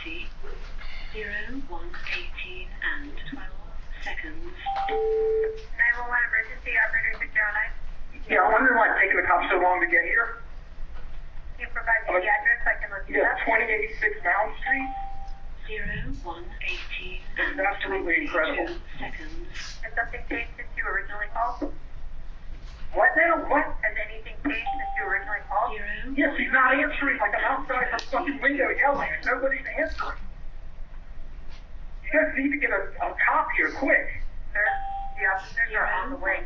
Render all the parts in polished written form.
emergency. 0, 1, 18 and 12 seconds. 911 emergency, operator 609. Yeah, I wonder why it's taking the cops so long to get here. Can you provide me the address so I can look it Yeah, up? 2086 Mound Street. 0, 1, 18 and It's absolutely incredible. 22 seconds. Has something changed since you originally called? What now? What? Has anything changed since you originally called? 0, Yes, he's not answering. Like I'm outside her fucking window yelling and nobody's answering. You guys need to get a cop here quick. Sir, the officers are on the way.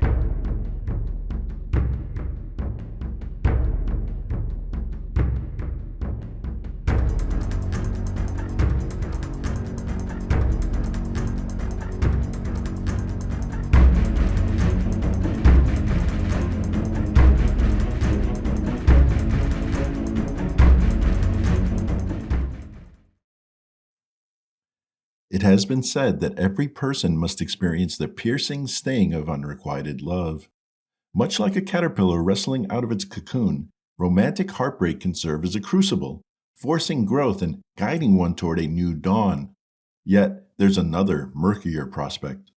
It has been said that every person must experience the piercing sting of unrequited love. Much like a caterpillar wrestling out of its cocoon, romantic heartbreak can serve as a crucible, forcing growth and guiding one toward a new dawn. Yet, there's another, murkier prospect.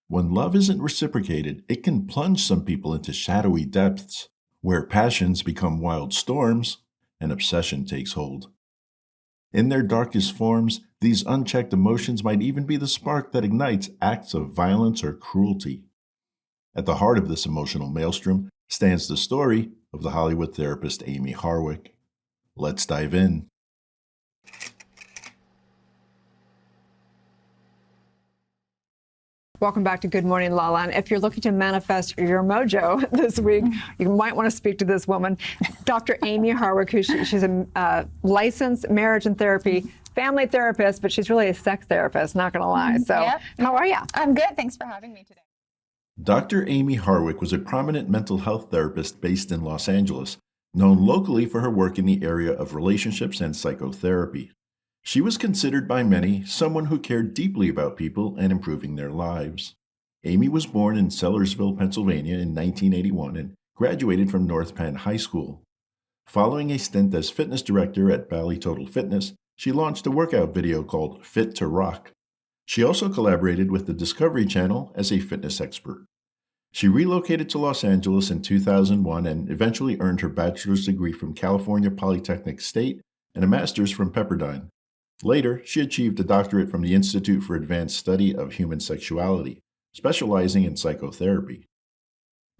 When love isn't reciprocated, it can plunge some people into shadowy depths, where passions become wild storms and obsession takes hold. In their darkest forms, these unchecked emotions might even be the spark that ignites acts of violence or cruelty. At the heart of this emotional maelstrom stands the story of the Hollywood therapist Amy Harwick. Let's dive in. Welcome back to Good Morning La-La. And if you're looking to manifest your mojo this week, you might want to speak to this woman, Dr. Amy Harwick, who she's a licensed marriage and therapy family therapist, but she's really a sex therapist, not going to lie. So Yep. How are you? I'm good. Thanks for having me today. Dr. Amy Harwick was a prominent mental health therapist based in Los Angeles, known locally for her work in the area of relationships and psychotherapy. She was considered by many someone who cared deeply about people and improving their lives. Amy was born in Sellersville, Pennsylvania in 1981 and graduated from North Penn High School. Following a stint as fitness director at Bally Total Fitness, she launched a workout video called Fit to Rock. She also collaborated with the Discovery Channel as a fitness expert. She relocated to Los Angeles in 2001 and eventually earned her bachelor's degree from California Polytechnic State and a master's from Pepperdine. Later, she achieved a doctorate from the Institute for Advanced Study of Human Sexuality, specializing in psychotherapy.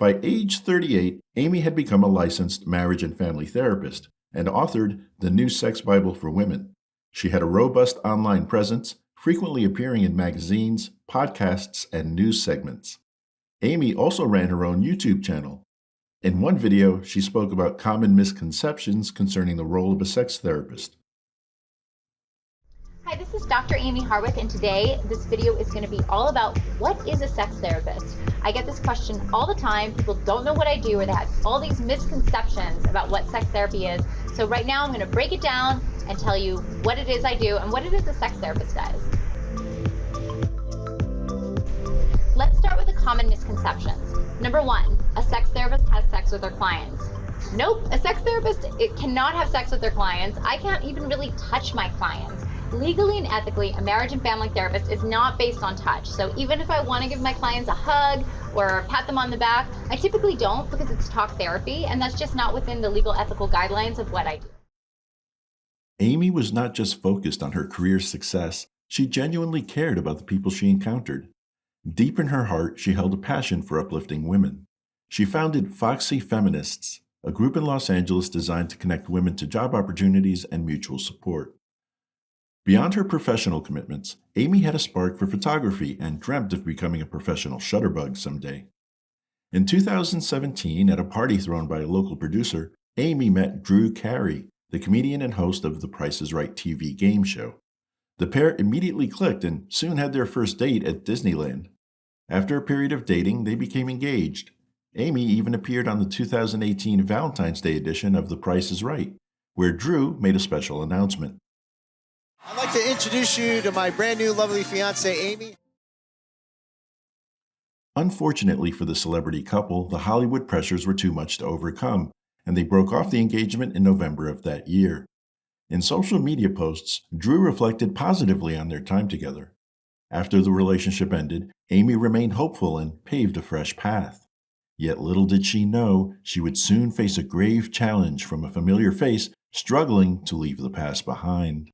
By age 38, Amy had become a licensed marriage and family therapist and authored The New Sex Bible for Women. She had a robust online presence, frequently appearing in magazines, podcasts, and news segments. Amy also ran her own YouTube channel. In one video, she spoke about common misconceptions concerning the role of a sex therapist. Hi, this is Dr. Amy Harwick, and today this video is going to be all about what is a sex therapist. I get this question all the time. People don't know what I do, or they have all these misconceptions about what sex therapy is. So right now I'm going to break it down and tell you what it is I do and what it is a sex therapist does. Let's start with the common misconceptions. Number one, a sex therapist has sex with their clients. Nope, a sex therapist cannot have sex with their clients. I can't even really touch my clients. Legally and ethically, a marriage and family therapist is not based on touch. So even if I want to give my clients a hug or pat them on the back, I typically don't because it's talk therapy, and that's just not within the legal ethical guidelines of what I do. Amy was not just focused on her career success, she genuinely cared about the people she encountered. Deep in her heart, she held a passion for uplifting women. She founded Foxy Feminists, a group in Los Angeles designed to connect women to job opportunities and mutual support. Beyond her professional commitments, Amy had a spark for photography and dreamt of becoming a professional shutterbug someday. In 2017, at a party thrown by a local producer, Amy met Drew Carey, the comedian and host of The Price is Right TV game show. The pair immediately clicked and soon had their first date at Disneyland. After a period of dating, they became engaged. Amy even appeared on the 2018 Valentine's Day edition of The Price is Right, where Drew made a special announcement. I'd like to introduce you to my brand new lovely fiancée, Amy. Unfortunately for the celebrity couple, the Hollywood pressures were too much to overcome, and they broke off the engagement in November of that year. In social media posts, Drew reflected positively on their time together. After the relationship ended, Amy remained hopeful and paved a fresh path. Yet little did she know she would soon face a grave challenge from a familiar face struggling to leave the past behind.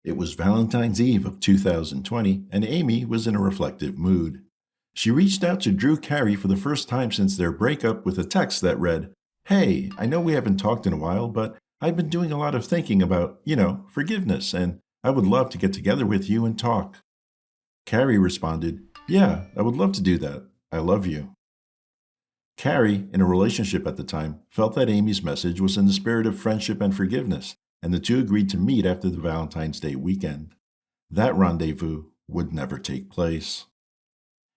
It was Valentine's Eve of 2020, and Amy was in a reflective mood. She reached out to Drew Carey for the first time since their breakup with a text that read, "Hey, I know we haven't talked in a while, but I've been doing a lot of thinking about, forgiveness, and I would love to get together with you and talk." Carey responded, "Yeah, I would love to do that. I love you." Carey, in a relationship at the time, felt that Amy's message was in the spirit of friendship and forgiveness, and the two agreed to meet after the Valentine's Day weekend. That rendezvous would never take place.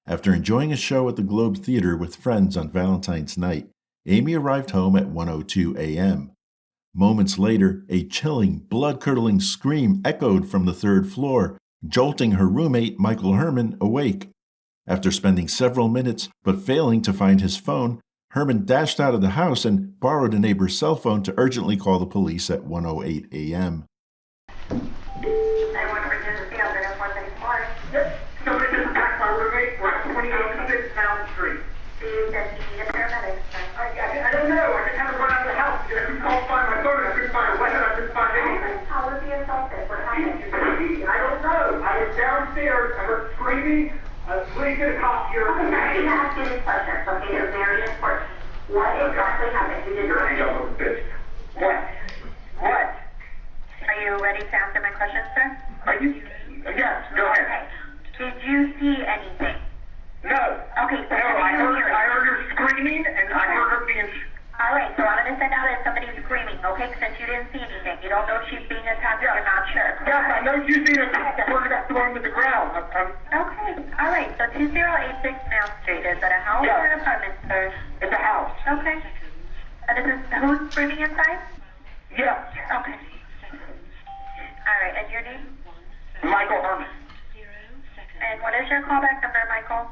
After enjoying a show at the Globe Theater with friends on Valentine's night, Amy arrived home at 1:02 a.m. Moments later, a chilling, blood-curdling scream echoed from the third floor, jolting her roommate, Michael Herman, awake. After spending several minutes but failing to find his phone, Herman dashed out of the house and borrowed a neighbor's cell phone to urgently call the police at 1:08 a.m. Somebody just attacked my roommate. We're at 2806 Mound Street. Do you said you need a paramedic? I don't know. I just had to run out of the house. I couldn't find my phone. I couldn't find a weapon. I couldn't find anything. How was he assaulted? What happened? I don't know. I was downstairs. I heard screaming. Please get a cop here. Okay, now you ask me these questions, okay? They're very important. What exactly happened? You did You're a son of a bitch. What? Are you ready to answer my questions, sir? Are you? Yes, go ahead. Okay. Did you see anything? No. Okay, so No, I heard her screaming, and I heard her being... All right, so I'm going to send out if somebody's screaming, okay? Since you didn't see anything. You don't know if she's being attacked, you're not sure. Yes, I know she's being attacked. I heard her got thrown to the ground. Okay, all right, so 2086 Mound Street. Is that a house or an apartment, sir? It's a house. Okay. This is, who's screaming inside? Yes. Okay. All right, and your name? Michael Herman. And what is your callback number, Michael?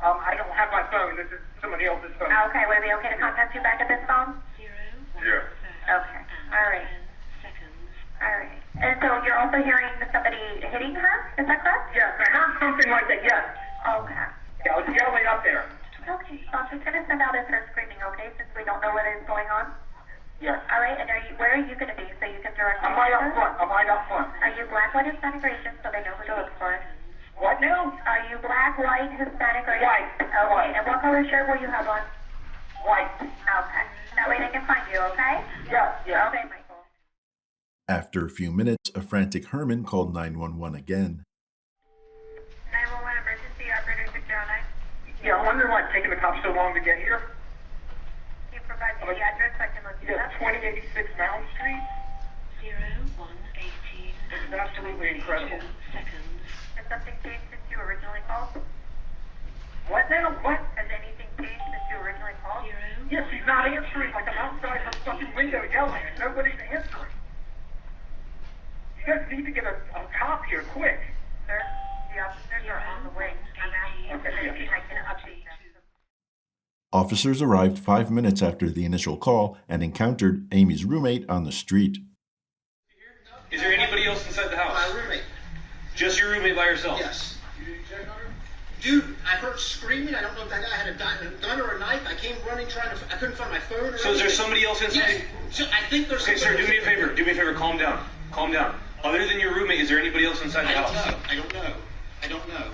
I don't have my phone. This is somebody else's phone. Okay, would it be okay to contact you back at this phone? Yeah. Okay, all right. All right. And so you're also hearing somebody hitting her, is that correct? Yes, I heard something like that, yes. Okay. Yeah, I was yelling up there. Okay, so I'm just going to send out as her screaming, okay, since we don't know what is going on? Yes. All right, and where are you going to be so you can direct I'm right up front. Are you black, white, Hispanic, or Asian so they know who to look for? What now? Are you black, white, Hispanic, or White. Okay, White. and what color shirt will you have on? White. Okay, that way they can find you, okay? Yes, yes. Okay, Michael. After a few minutes, a frantic Herman called 911 again. 911 emergency, operator 609. Yeah, I wonder why it's taking the cops so long to get here. Can you provide me the address so I can look you Yeah, up? 2086 Mound Street. 0118 This is absolutely incredible. seconds. Has something changed since you originally called? What now? What? Has anything changed since you originally called? Yes, she's not answering. Like I'm outside her fucking window yelling and nobody's answering. You guys need to get a cop here, quick. Sir, the officers are on the way. I'm asking if I can update them. Officers arrived 5 minutes after the initial call and encountered Amy's roommate on the street. Is there anybody else inside the house? My roommate. Just your roommate by yourself? Yes. Dude, I heard screaming. I don't know if that guy had a gun or a knife. I came running I couldn't find my phone or So is there anything. somebody else inside? Yes. So I think there's Okay, sir, do me a favor. Do me a favor. Calm down. Calm down. Other than your roommate, is there anybody else inside the I don't house? know. I don't know.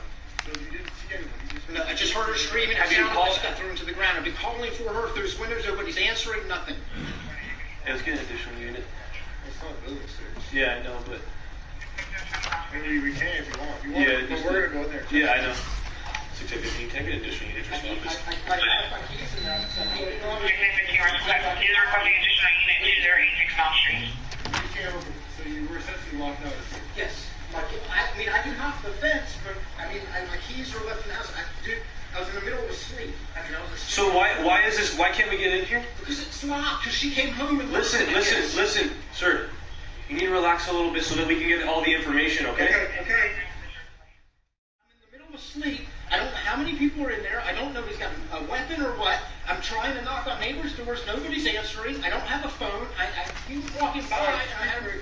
So you didn't see anyone? No, I just heard her screaming. Have I you sounded called- like she got thrown to the ground. I've been calling for her through his windows. Nobody's answering. Nothing. Hey, let's get an additional unit. It's not really serious. Yeah, I know, but... Maybe we can if you want. If you want, Yeah, but just we're gonna go in there. Yeah, I know. 615, take an additional unit for I office. left my keys in there. You can't open it. So you were essentially locked out. Yes. I can hop the fence, but my keys are left in the house. I was in the middle of sleep. So why is this, why can't we get in here? Because it's locked. Because she came home and Listen, sir. You need to relax a little bit so that we can get all the information, okay? Okay. I'm in the middle of sleep. I don't know how many people are in there. I don't know if he's got a weapon or what. I'm trying to knock on neighbors' doors. Nobody's answering. I don't have a phone. He was walking by. All right,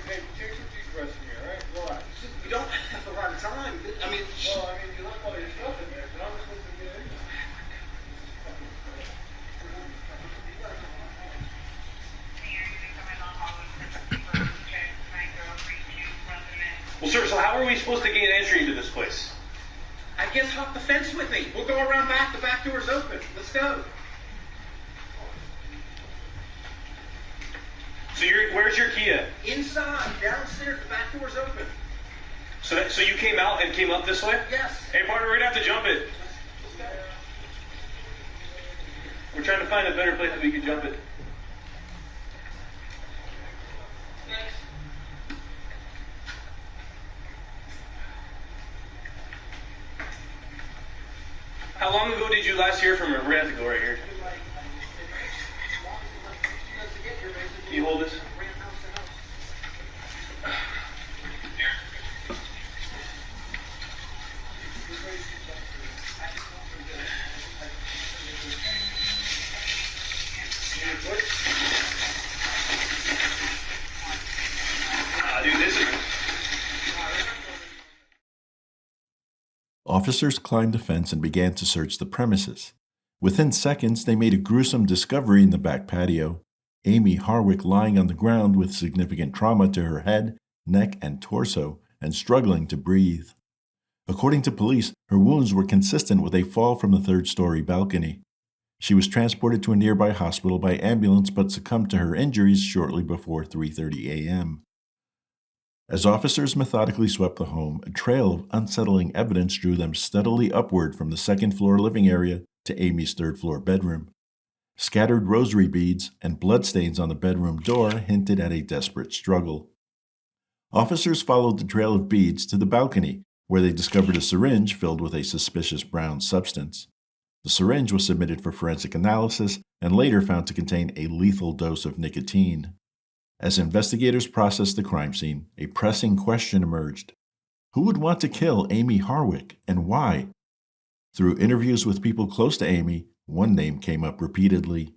take some deep breaths from here, all right? Relax. We don't have a lot of time. I mean, Well, I mean, you left all your stuff in there, but I was supposed to get in. Well, sir, so how are we supposed to gain entry into this place? I guess hop the fence with me. We'll go around back. The back door's open. Let's go. So where's your key at? Inside, downstairs, the back door's open. So you came out and came up this way? Yes. Hey, partner, we're gonna have to jump it. Let's go. We're trying to find a better place that we can jump it. Thanks. How long ago did you last hear from her? We're gonna have to go right here. Can you hold this? Dude, this is... Officers climbed the fence and began to search the premises. Within seconds, they made a gruesome discovery in the back patio. Amy Harwick lying on the ground with significant trauma to her head, neck, and torso, and struggling to breathe. According to police, her wounds were consistent with a fall from the third-story balcony. She was transported to a nearby hospital by ambulance but succumbed to her injuries shortly before 3:30 a.m. As officers methodically swept the home, a trail of unsettling evidence drew them steadily upward from the second-floor living area to Amy's third-floor bedroom. Scattered rosary beads and bloodstains on the bedroom door hinted at a desperate struggle. Officers followed the trail of beads to the balcony, where they discovered a syringe filled with a suspicious brown substance. The syringe was submitted for forensic analysis and later found to contain a lethal dose of nicotine. As investigators processed the crime scene, a pressing question emerged. Who would want to kill Amy Harwick, and why? Through interviews with people close to Amy, one name came up repeatedly: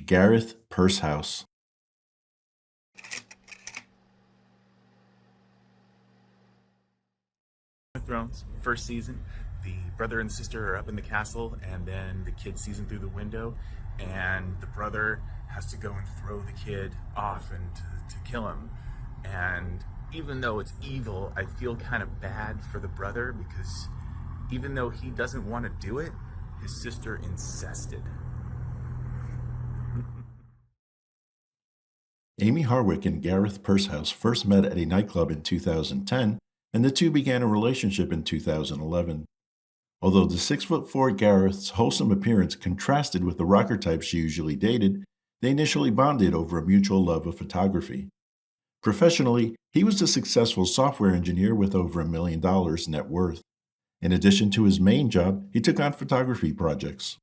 Gareth Pursehouse. Thrones, first season, the brother and sister are up in the castle, and then the kid sees him through the window, and the brother has to go and throw the kid off and to kill him. And even though it's evil, I feel kind of bad for the brother, because even though he doesn't want to do it, his sister insisted. Amy Harwick and Gareth Pursehouse first met at a nightclub in 2010, and the two began a relationship in 2011. Although the 6'4" Gareth's wholesome appearance contrasted with the rocker type she usually dated, they initially bonded over a mutual love of photography. Professionally, he was a successful software engineer with over $1 million net worth. In addition to his main job, he took on photography projects.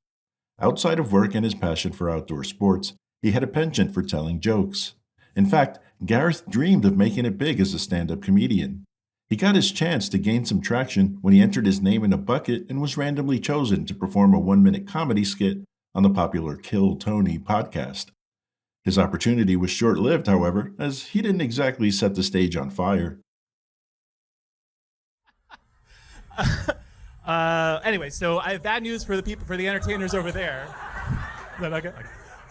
Outside of work and his passion for outdoor sports, he had a penchant for telling jokes. In fact, Gareth dreamed of making it big as a stand-up comedian. He got his chance to gain some traction when he entered his name in a bucket and was randomly chosen to perform a 1-minute comedy skit on the popular Kill Tony podcast. His opportunity was short-lived, however, as he didn't exactly set the stage on fire. Anyway, so I have bad news for the entertainers over there. Is that okay?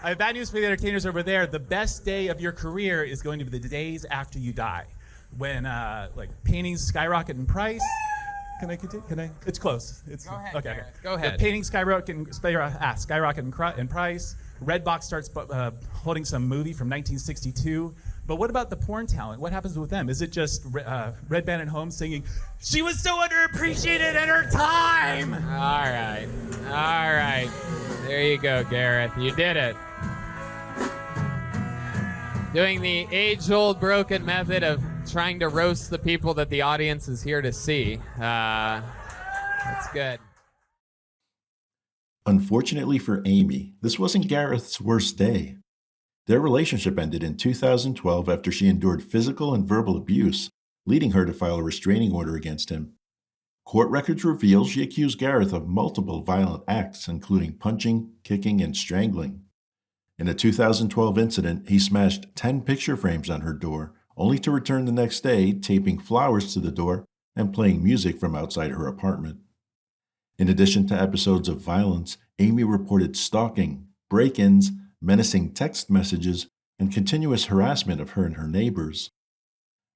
I have bad news for the entertainers over there. The best day of your career is going to be the days after you die, when paintings skyrocket in price. Can I continue? Can I? It's close. Go ahead. Okay. Gareth. Go ahead. The paintings skyrocket in price. Redbox starts holding some movie from 1962. But what about the porn talent? What happens with them? Is it just Red Band at home singing, "She was so underappreciated at her time"? All right. There you go, Gareth. You did it. Doing the age-old broken method of trying to roast the people that the audience is here to see. That's good. Unfortunately for Amy, this wasn't Gareth's worst day. Their relationship ended in 2012 after she endured physical and verbal abuse, leading her to file a restraining order against him. Court records reveal she accused Gareth of multiple violent acts, including punching, kicking, and strangling. In a 2012 incident, he smashed 10 picture frames on her door, only to return the next day, taping flowers to the door and playing music from outside her apartment. In addition to episodes of violence, Amy reported stalking, break-ins, menacing text messages, and continuous harassment of her and her neighbors.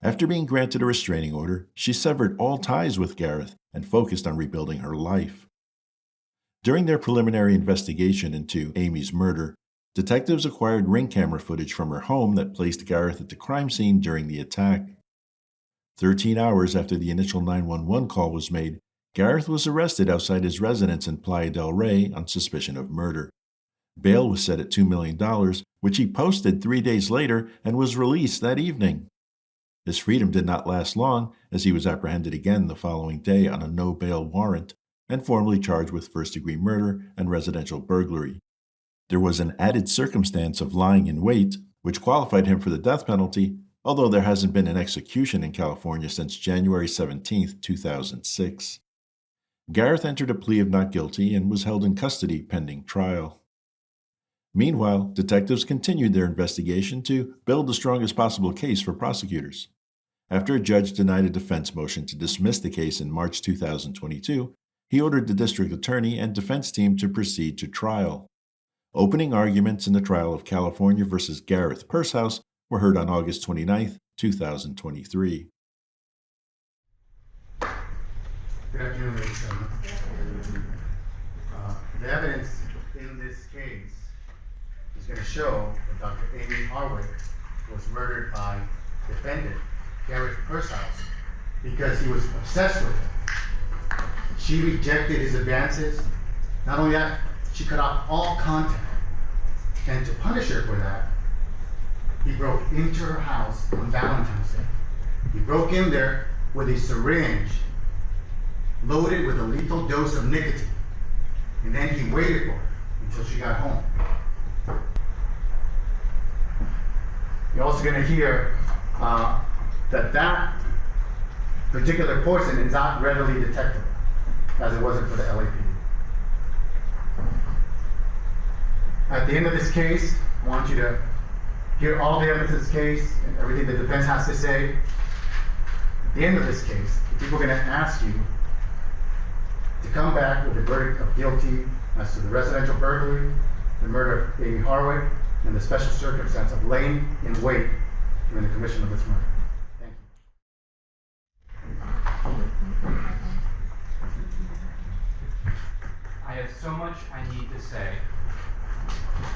After being granted a restraining order, she severed all ties with Gareth and focused on rebuilding her life. During their preliminary investigation into Amy's murder, detectives acquired ring camera footage from her home that placed Gareth at the crime scene during the attack. 13 hours after the initial 911 call was made, Gareth was arrested outside his residence in Playa del Rey on suspicion of murder. Bail was set at $2 million, which he posted 3 days later and was released that evening. His freedom did not last long, as he was apprehended again the following day on a no-bail warrant and formally charged with first-degree murder and residential burglary. There was an added circumstance of lying in wait, which qualified him for the death penalty, although there hasn't been an execution in California since January 17, 2006. Gareth entered a plea of not guilty and was held in custody pending trial. Meanwhile, detectives continued their investigation to build the strongest possible case for prosecutors. After a judge denied a defense motion to dismiss the case in March 2022, he ordered the district attorney and defense team to proceed to trial. Opening arguments in the trial of California v. Gareth Pershouse were heard on August 29, 2023. Good afternoon, ladies and gentlemen. The evidence in this case is going to show that Dr. Amy Harwick was murdered by defendant Gareth Pershouse because he was obsessed with her. She rejected his advances. Not only that, she cut off all contact. And to punish her for that, he broke into her house on Valentine's Day. He broke in there with a syringe loaded with a lethal dose of nicotine. And then he waited for her until she got home. You're also going to hear that particular poison is not readily detectable, as it wasn't for the LAPD. At the end of this case, I want you to hear all the evidence of this case and everything the defense has to say. At the end of this case, the people are going to ask you to come back with a verdict of guilty as to the residential burglary, the murder of Amy Harwick, and the special circumstance of laying in wait during the commission of this murder. Thank you. I have so much I need to say.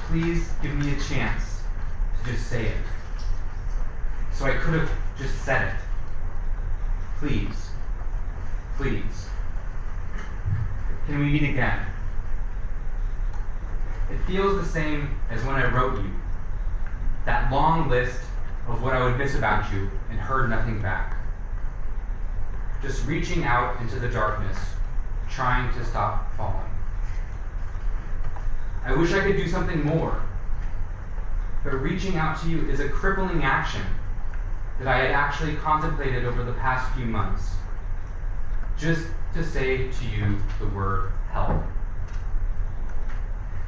Please give me a chance to just say it. So I could have just said it. Please. Please. Can we meet again? It feels the same as when I wrote you. That long list of what I would miss about you and heard nothing back. Just reaching out into the darkness, trying to stop falling. I wish I could do something more, but reaching out to you is a crippling action that I had actually contemplated over the past few months. Just to say to you the word help.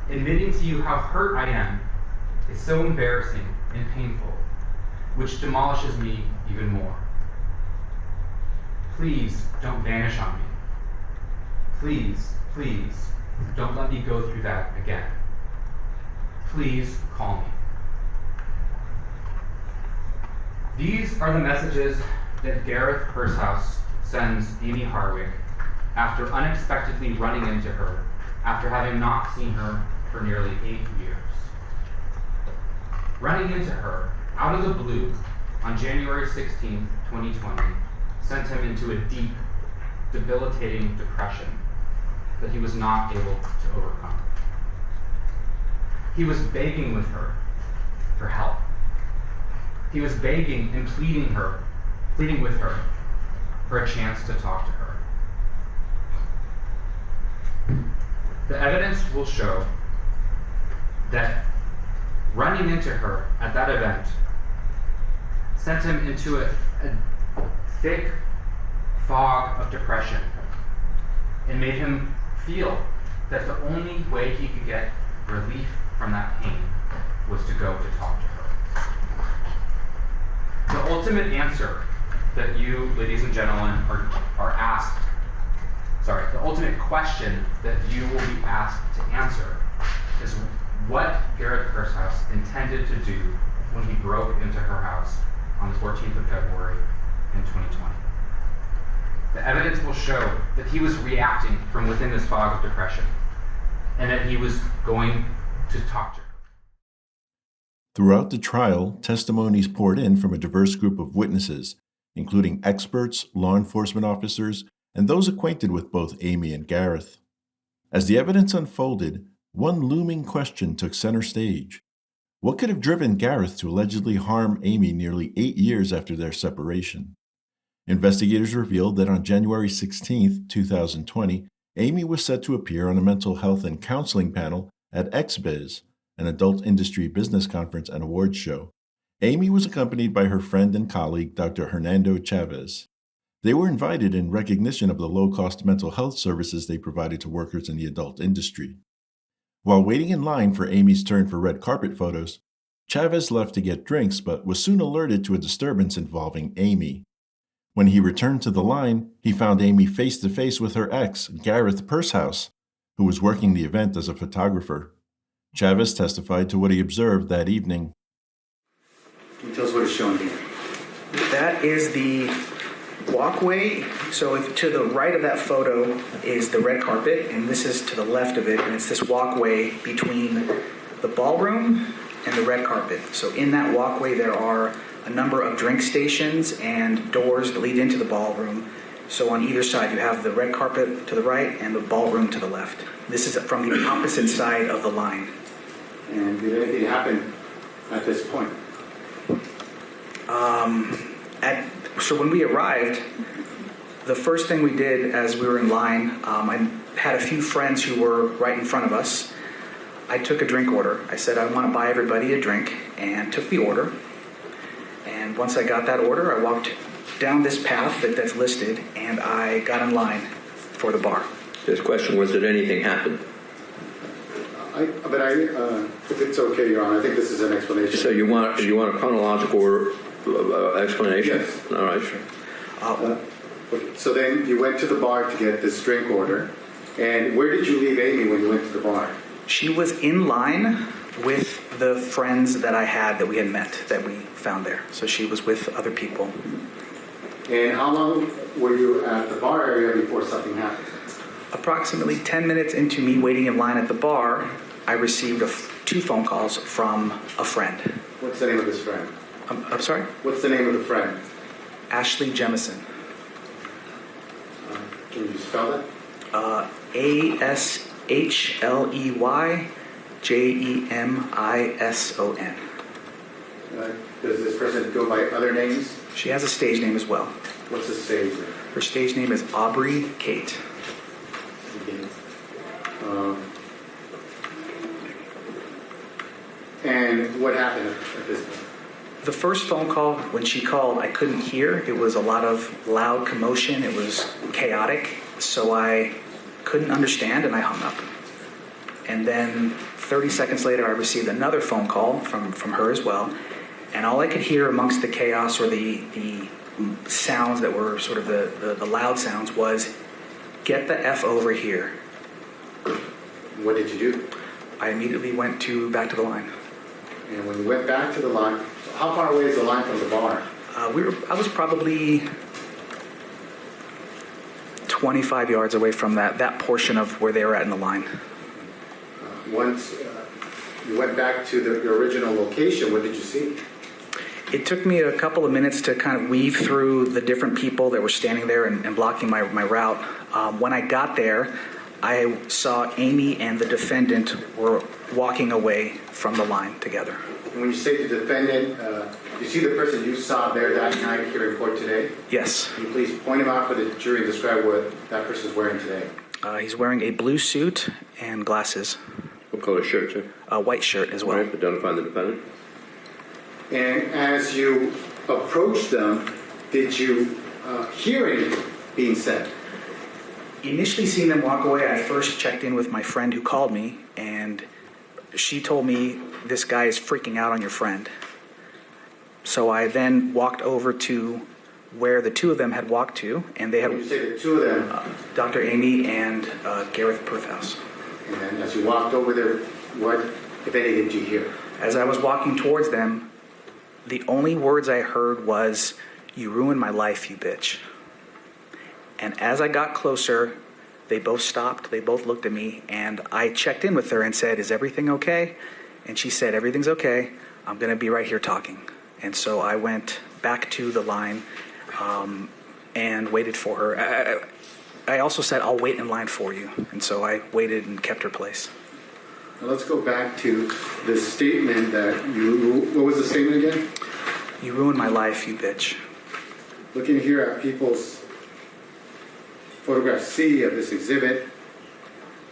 Admitting to you how hurt I am is so embarrassing and painful, which demolishes me even more. Please don't vanish on me. Please, please, don't let me go through that again. Please call me. These are the messages that Gareth Pershouse sends Amy Harwick after unexpectedly running into her after having not seen her for nearly 8 years. Running into her out of the blue on January 16, 2020, sent him into a deep, debilitating depression that he was not able to overcome. He was begging with her for help. He was begging and pleading with her for a chance to talk to her. The evidence will show that running into her at that event sent him into a thick fog of depression It made him feel that the only way he could get relief from that pain was to go to talk to her. The ultimate answer that you, ladies and gentlemen, are asked, the ultimate question that you will be asked to answer is what Gareth Pershouse intended to do when he broke into her house on the 14th of February in 2020. The evidence will show that he was reacting from within this fog of depression and that he was going to talk to her. Throughout the trial, testimonies poured in from a diverse group of witnesses, including experts, law enforcement officers, and those acquainted with both Amy and Gareth. As the evidence unfolded, one looming question took center stage. What could have driven Gareth to allegedly harm Amy nearly 8 years after their separation? Investigators revealed that on January 16, 2020, Amy was set to appear on a mental health and counseling panel at XBiz, an adult industry business conference and awards show. Amy was accompanied by her friend and colleague, Dr. Hernando Chavez. They were invited in recognition of the low-cost mental health services they provided to workers in the adult industry. While waiting in line for Amy's turn for red carpet photos, Chavez left to get drinks but was soon alerted to a disturbance involving Amy. When he returned to the line, he found Amy face-to-face with her ex, Gareth Pershouse, who was working the event as a photographer. Chavez testified to what he observed that evening. Can you tell us what is shown here? That is the walkway. So to the right of that photo is the red carpet, and this is to the left of it, and it's this walkway between the ballroom and the red carpet. So in that walkway there are a number of drink stations and doors that lead into the ballroom. So on either side you have the red carpet to the right and the ballroom to the left. This is from the opposite side of the line. And did anything happen at this point? So when we arrived, the first thing we did as we were in line, I had a few friends who were right in front of us. I took a drink order. I said I want to buy everybody a drink and took the order. And once I got that order, I walked down this path that's listed and I got in line for the bar. This question was, did anything happen? If it's okay, Your Honor, I think this is an explanation. So you want a chronological order explanation? Yes. All right, sure. So then you went to the bar to get this drink order. And where did you leave Amy when you went to the bar? She was in line with the friends that I had that we had met, that we found there. So she was with other people. And how long were you at the bar area before something happened? Approximately 10 minutes into me waiting in line at the bar, I received 2 phone calls from a friend. What's the name of this friend? I'm sorry? What's the name of the friend? Ashley Jemison. Can you spell that? ASHLEYJEMISON. Does this person go by other names? She has a stage name as well. What's the stage name? Her stage name is Aubrey Kate. And what happened at this point? The first phone call, when she called, I couldn't hear. It was a lot of loud commotion. It was chaotic. So I couldn't understand and I hung up. And then 30 seconds later, I received another phone call from her as well. And all I could hear amongst the chaos or the sounds that were sort of the loud sounds was, "Get the F over here." What did you do? I immediately went back to the line. And when you went back to the line, how far away is the line from the bar? I was probably 25 yards away from that portion of where they were at in the line. Once you went back to your original location, what did you see? It took me a couple of minutes to kind of weave through the different people that were standing there and blocking my route. When I got there, I saw Amy and the defendant were walking away from the line together. And when you say the defendant, you see the person you saw there that night here in court today? Yes. Can you please point him out for the jury and describe what that person's wearing today? He's wearing a blue suit and glasses. What color shirt, sir? A white shirt as well. All right, identify the defendant. And as you approached them, did you hear anything being said? initially seeing them walk away, I first checked in with my friend who called me, and she told me, this guy is freaking out on your friend. So I then walked over to where the two of them had walked to, and they had... When you say the two of them? Dr. Amy and Gareth Perthouse. And then as you walked over there, what, if anything, did you hear? As I was walking towards them, the only words I heard was, "You ruined my life, you bitch." And as I got closer, they both stopped, they both looked at me, and I checked in with her and said, "Is everything okay?" And she said, "Everything's okay. I'm going to be right here talking." And so I went back to the line and waited for her. I also said, "I'll wait in line for you." And so I waited and kept her place. Now let's go back to the statement that what was the statement again? "You ruined my life, you bitch." Looking here at people's photograph C of this exhibit,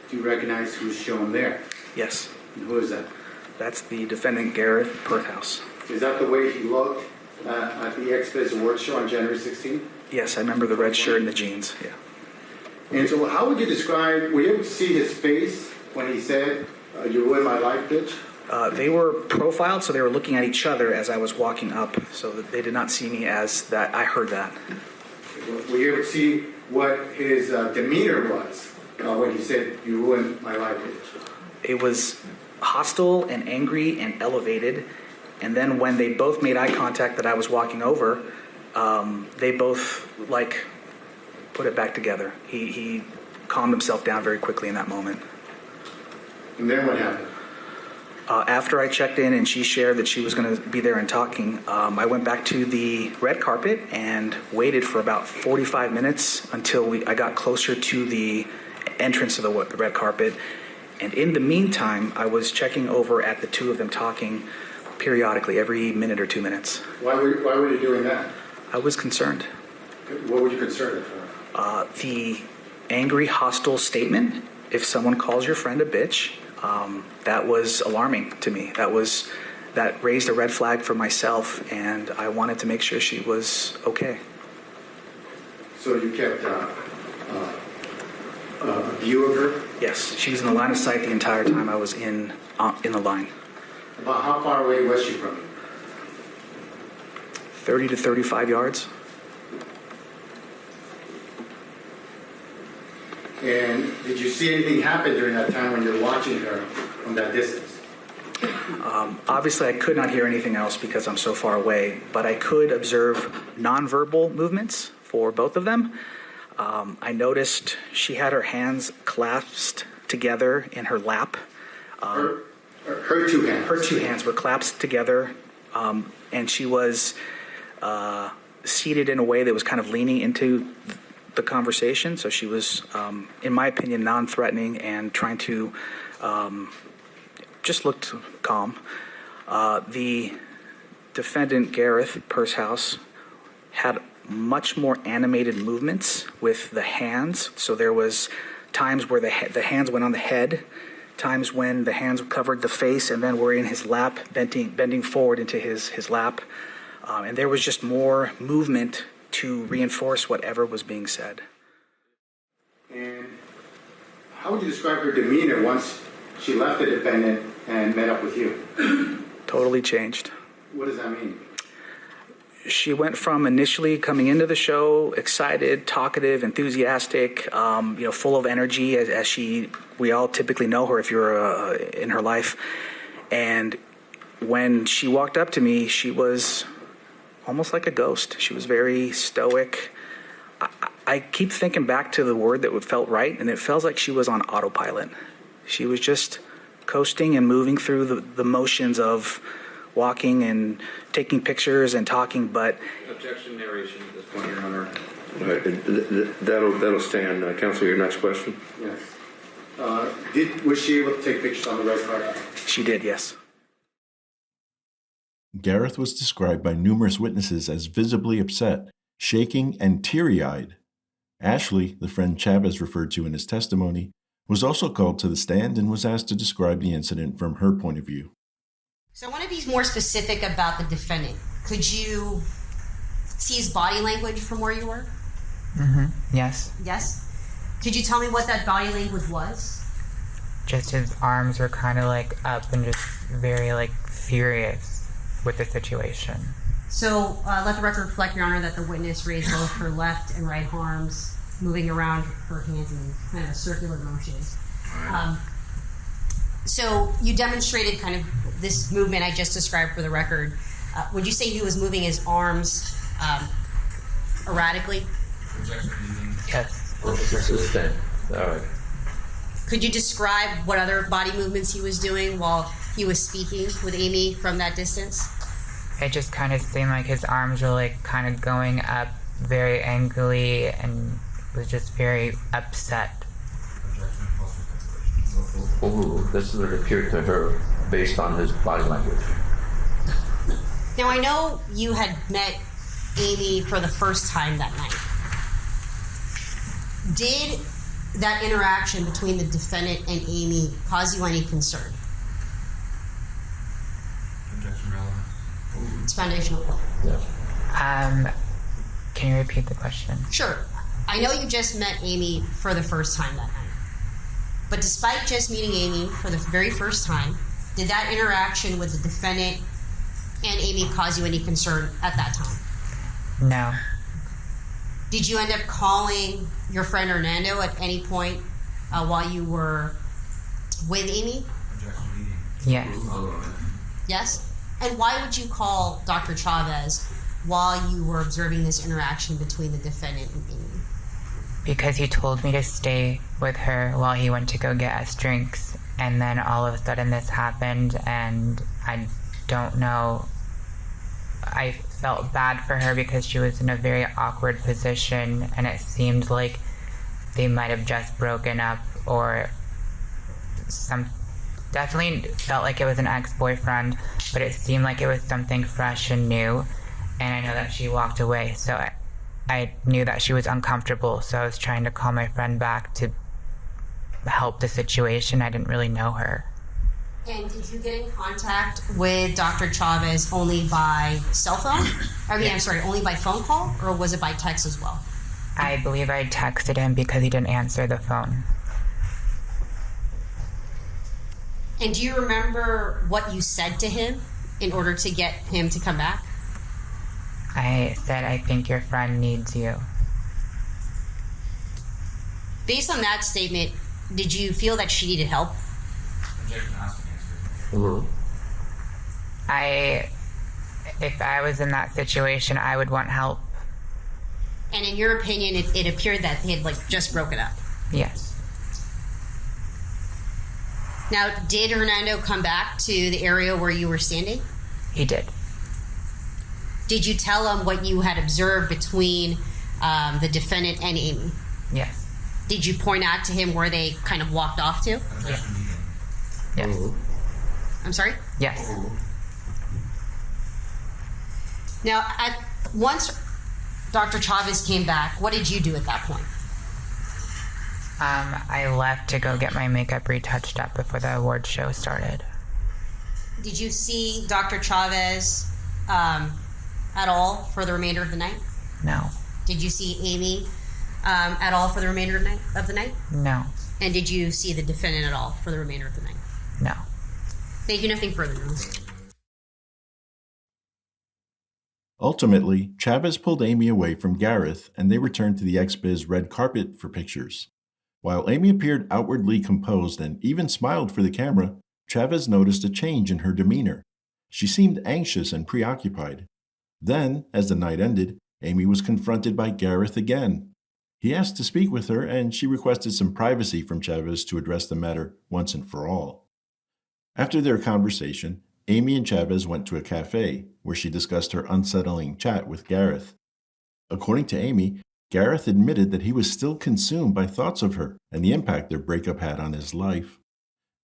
do you recognize who's shown there? Yes. And who is that? That's the defendant, Gareth Perthouse. Is that the way he looked at the X-Biz Awards show on January 16th? Yes, I remember the red shirt and the jeans, yeah. And so how would you describe, were you able to see his face when he said, "You ruined my life, bitch"? They were profiled, so they were looking at each other as I was walking up, so that they did not see me as that. I heard that. Were you able to see what his demeanor was when he said, "You ruined my life, bitch"? It was hostile and angry and elevated, and then when they both made eye contact that I was walking over, they both, put it back together. He calmed himself down very quickly in that moment. And then what happened? After I checked in and she shared that she was going to be there and talking, I went back to the red carpet and waited for about 45 minutes until I got closer to the entrance of the red carpet. And in the meantime, I was checking over at the two of them talking periodically, every minute or 2 minutes. Why were you doing that? I was concerned. What were you concerned for? The angry, hostile statement, if someone calls your friend a bitch, that was alarming to me. That raised a red flag for myself, and I wanted to make sure she was okay. So you kept a view of her? Yes, she was in the line of sight the entire time I was in the line. About how far away was she from you? 30 to 35 yards. And did you see anything happen during that time when you're watching her from that distance? Obviously, I could not hear anything else because I'm so far away, but I could observe nonverbal movements for both of them. I noticed she had her hands clasped together in her lap. Her two hands? Her two hands were clasped together, and she was seated in a way that was kind of leaning into the conversation. So she was, in my opinion, non-threatening and trying to just looked calm. The defendant, Gareth Perthouse, had much more animated movements with the hands. So there was times where the hands went on the head, times when the hands covered the face and then were in his lap, bending forward into his lap. And there was just more movement to reinforce whatever was being said. And how would you describe her demeanor once she left the defendant and met up with you? Totally changed. What does that mean? She went from initially coming into the show excited, talkative, enthusiastic, full of energy, as we all typically know her if you're in her life. And when she walked up to me, she was almost like a ghost. She was very stoic. I keep thinking back to the word that felt right, and it felt like she was on autopilot. She was just coasting and moving through the motions of walking and taking pictures and talking, but... Objection, narration at this point, Your Honor. That'll stand. Counsel, your next question. Yes. Was she able to take pictures on the red carpet? She did, yes. Gareth was described by numerous witnesses as visibly upset, shaking, and teary-eyed. Ashley, the friend Chavez referred to in his testimony, was also called to the stand and was asked to describe the incident from her point of view. So I want to be more specific about the defendant. Could you see his body language from where you were? Mm-hmm. Yes. Yes? Could you tell me what that body language was? Just his arms were kind of like up and just very like furious with the situation. So let the record reflect, Your Honor, that the witness raised both her left and right arms, moving around her hands in kind of a circular motion. So you demonstrated kind of this movement I just described for the record. Would you say he was moving his arms erratically? Yes. This is thin. All right. Could you describe what other body movements he was doing while he was speaking with Amy from that distance? It just kind of seemed like his arms were like kind of going up very angrily and was just very upset. Ooh, this is what it appeared to her based on his body language. Now, I know you had met Amy for the first time that night. Did that interaction between the defendant and Amy cause you any concern? It's foundational. Yeah. Can you repeat the question? Sure. I know you just met Amy for the first time that night. But despite just meeting Amy for the very first time, did that interaction with the defendant and Amy cause you any concern at that time? No. Did you end up calling your friend Hernando at any point while you were with Amy? Yes. Yes? And why would you call Dr. Chavez while you were observing this interaction between the defendant and Amy? Because he told me to stay with her while he went to go get us drinks. And then all of a sudden this happened, and I don't know. I felt bad for her because she was in a very awkward position, and it seemed like they might have just broken up or definitely felt like it was an ex-boyfriend, but it seemed like it was something fresh and new. And I know that she walked away, so I knew that she was uncomfortable, so I was trying to call my friend back to help the situation. I didn't really know her. And did you get in contact with Dr. Chavez only by cell phone? Only by phone call, or was it by text as well? I believe I texted him because he didn't answer the phone. And do you remember what you said to him in order to get him to come back? I said, I think your friend needs you. Based on that statement, did you feel that she needed help? If I was in that situation, I would want help. And in your opinion, it appeared that they had just broken up. Yes. Now, did Hernando come back to the area where you were standing? He did. Did you tell him what you had observed between the defendant and Amy? Yes. Did you point out to him where they kind of walked off to? Yes. I'm sorry? Yes. Now, once Dr. Chavez came back, what did you do at that point? I left to go get my makeup retouched up before the award show started. Did you see Dr. Chavez at all for the remainder of the night? No. Did you see Amy at all for the remainder of the night? No. And did you see the defendant at all for the remainder of the night? No. Thank you. Nothing further. Ultimately, Chavez pulled Amy away from Gareth, and they returned to the XBiz red carpet for pictures. While Amy appeared outwardly composed and even smiled for the camera, Chavez noticed a change in her demeanor. She seemed anxious and preoccupied. Then, as the night ended, Amy was confronted by Gareth again. He asked to speak with her, and she requested some privacy from Chavez to address the matter once and for all. After their conversation, Amy and Chavez went to a cafe, where she discussed her unsettling chat with Gareth. According to Amy, Gareth admitted that he was still consumed by thoughts of her and the impact their breakup had on his life.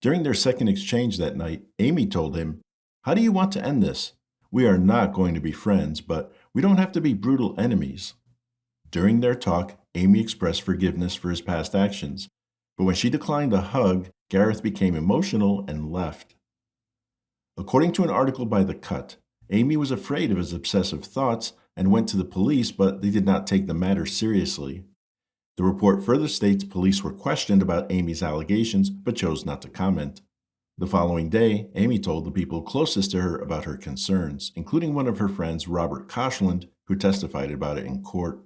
During their second exchange that night, Amy told him, "How do you want to end this? We are not going to be friends, but we don't have to be brutal enemies." During their talk, Amy expressed forgiveness for his past actions, but when she declined a hug, Gareth became emotional and left. According to an article by The Cut, Amy was afraid of his obsessive thoughts and went to the police, but they did not take the matter seriously. The report further states police were questioned about Amy's allegations but chose not to comment. The following day, Amy told the people closest to her about her concerns, including one of her friends, Robert Koshland, who testified about it in court.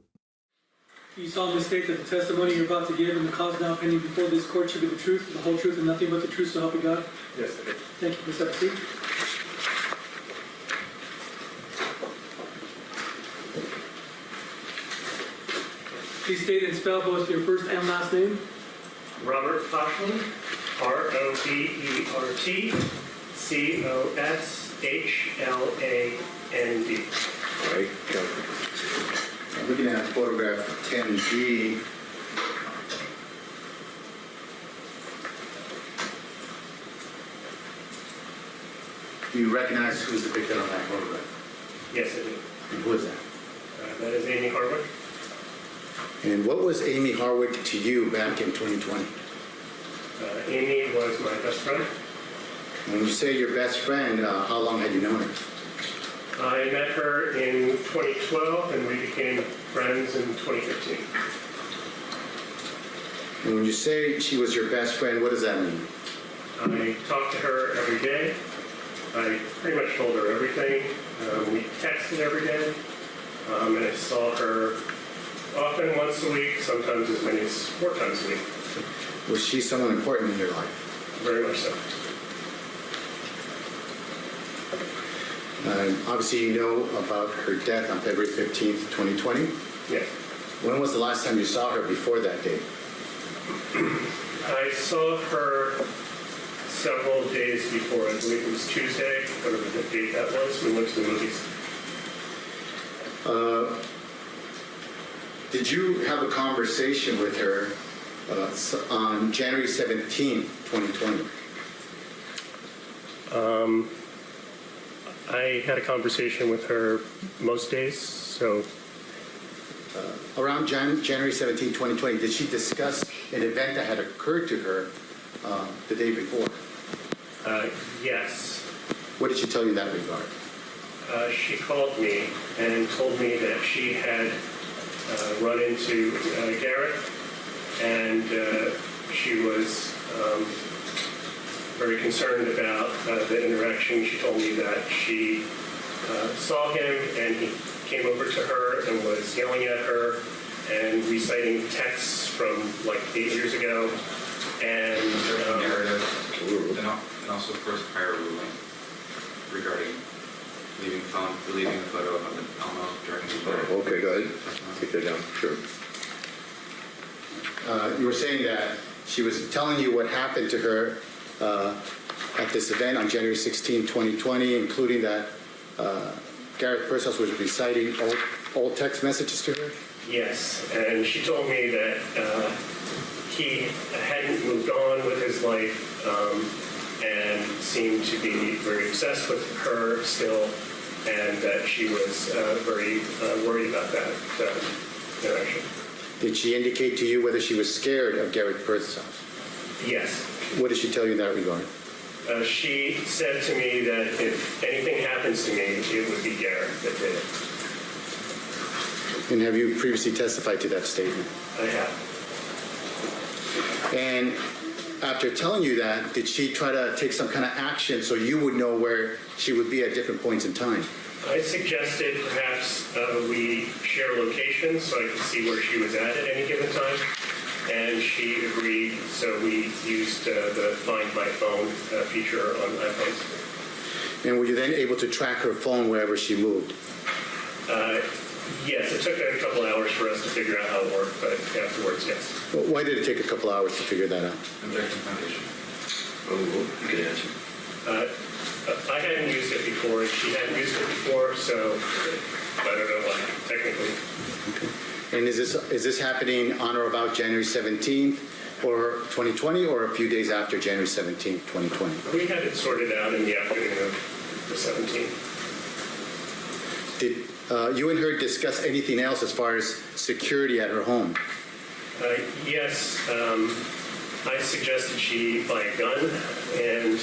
You solemnly state that the testimony you're about to give and the cause now pending before this court should be the truth, the whole truth, and nothing but the truth, so help you God? Yes, I do. Thank you. Please have a seat. Please state and spell both your first and last name. Robert Koshland, ROBERTCOSHLAND. Right. I'm looking at photograph 10G. Do you recognize who's depicted on that photograph? Yes, I do. And who is that? That is Amy Hardwick. And what was Amy Hardwick to you back in 2020? Amy was my best friend. When you say your best friend, how long had you known her? I met her in 2012 and we became friends in 2015. And when you say she was your best friend, what does that mean? I talked to her every day. I pretty much told her everything. We texted every day. And I saw her often, once a week, sometimes as many as 4 times a week. Was she someone important in your life? Very much so. Obviously, you know about her death on February 15th, 2020? Yes. When was the last time you saw her before that date? I saw her several days before. I believe it was Tuesday, whatever the date that was. We went to the movies. Did you have a conversation with her on January 17th, 2020? I had a conversation with her most days, so. Around January 17, 2020, did she discuss an event that had occurred to her the day before? Yes. What did she tell you in that regard? She called me and told me that she had run into Garrett, and she was very concerned about the interaction. She told me that she saw him and he came over to her and was yelling at her and reciting texts from like 8 years ago. And narrative, and also first prior ruling regarding leaving a photo of the Elmo during the photo. Okay, go ahead. Take that down. Sure. You were saying that she was telling you what happened to her at this event on January 16, 2020, including that Gareth Persons was reciting old text messages to her? yes, and she told me that he hadn't moved on with his life and seemed to be very obsessed with her still, and that she was very worried about that interaction. Did she indicate to you whether she was scared of Gareth Persons? Yes. What did she tell you in that regard? She said to me that if anything happens to me, it would be Garrett that did it. And have you previously testified to that statement? I have. And after telling you that, did she try to take some kind of action so you would know where she would be at different points in time? I suggested perhaps we share locations so I could see where she was at any given time. And she agreed, so we used the Find My Phone feature on iPhones. And were you then able to track her phone wherever she moved? Yes, it took a couple hours for us to figure out how it worked, but afterwards, yes. Well, why did it take a couple hours to figure that out? Objection foundation. Oh, you can answer. I hadn't used it before, and she hadn't used it before, so I don't know why, technically. Okay. And is this happening on or about January 17th or 2020, or a few days after January 17th, 2020? We had it sorted out in the afternoon of the 17th. Did you and her discuss anything else as far as security at her home? Yes, I suggested she buy a gun, and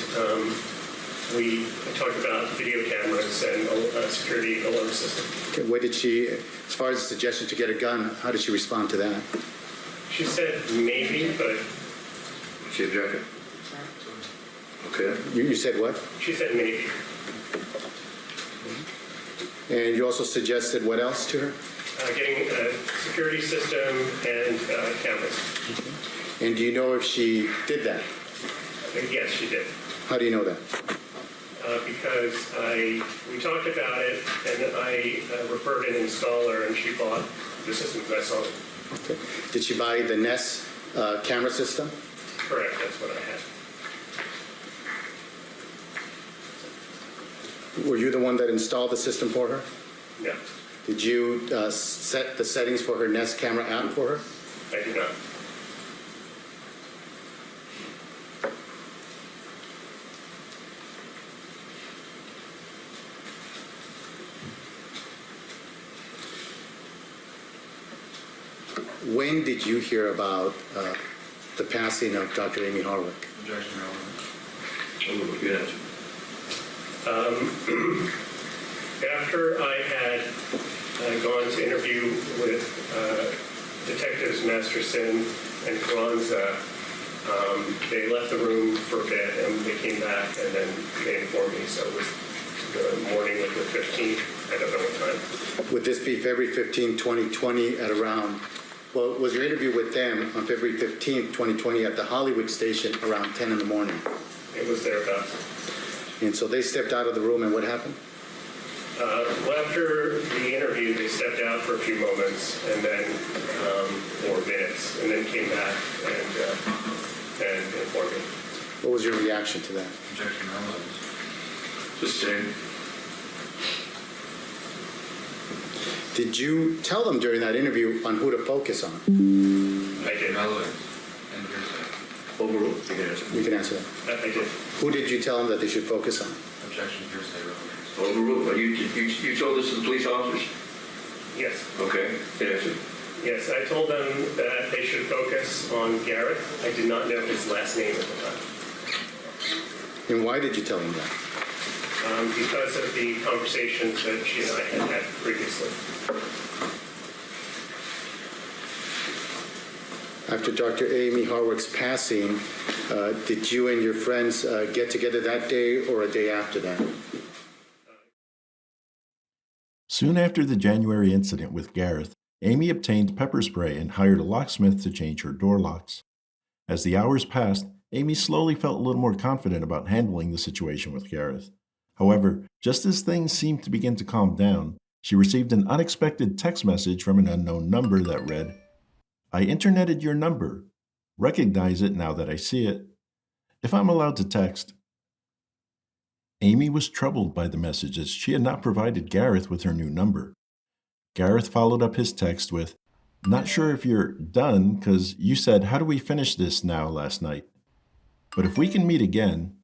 we talked about video cameras and a security alarm system. Okay, what did she, as far as the suggestion to get a gun, how did she respond to that? She said maybe, but She objected. Okay. You said what? she said maybe. And you also suggested what else to her? Getting a security system and cameras. And do you know if she did that? Yes, she did. How do you know that? Because we talked about it, and I referred an installer, and she bought the system that I saw. Okay. Did she buy the Nest camera system? Correct, that's what I had. Were you the one that installed the system for her? No, Did you set the settings for her Nest camera app for her? I did not. When did you hear about the passing of Dr. Amy Harwick? Objection, Your Honor. Good answer. After I had gone to interview with Detectives Masterson and Carranza, they left the room for a bit and they came back and then they informed me. So it was the morning of the 15th. I don't know what time. Would this be February 15, 2020 at around, well, was your interview with them on February 15, 2020 at the Hollywood station around 10 in the morning? It was thereabouts. And so they stepped out of the room and what happened? Well, after the interview, they stepped out for a few moments and then, or minutes, and then came back and informed me. What was your reaction to that? Objection, Your Honor. Just saying. Did you tell them during that interview on who to focus on? I did. Relevant and hearsay. Overruled. You can answer. You can answer that. I did. Who did you tell them that they should focus on? Objection, hearsay, relevant. Overruled. But you told this to the police officers? Yes. Okay. Good answer. Yes, I told them that they should focus on Gareth. I did not know his last name at the time. And why did you tell them that? Because of the conversations that she and I had had previously. After Dr. Amy Harwick's passing, did you and your friends get together that day or a day after that? Soon after the January incident with Gareth, Amy obtained pepper spray and hired a locksmith to change her door locks. As the hours passed, Amy slowly felt a little more confident about handling the situation with Gareth. However, just as things seemed to begin to calm down, she received an unexpected text message from an unknown number that read, "I interneted your number. Recognize it now that I see it. If I'm allowed to text." Amy was troubled by the message as she had not provided Gareth with her new number. Gareth followed up his text with, "Not sure if you're done, because you said, how do we finish this now last night? But if we can meet again."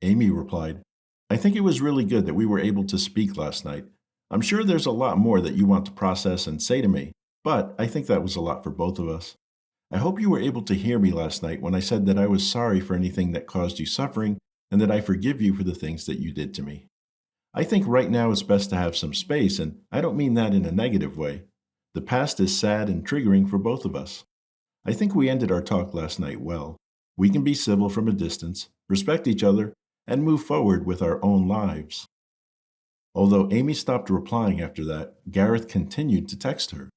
Amy replied, "I think it was really good that we were able to speak last night. I'm sure there's a lot more that you want to process and say to me, but I think that was a lot for both of us. I hope you were able to hear me last night when I said that I was sorry for anything that caused you suffering and that I forgive you for the things that you did to me. I think right now it's best to have some space, and I don't mean that in a negative way. The past is sad and triggering for both of us. I think we ended our talk last night well. We can be civil from a distance, respect each other, and move forward with our own lives." Although Amy stopped replying after that, Gareth continued to text her.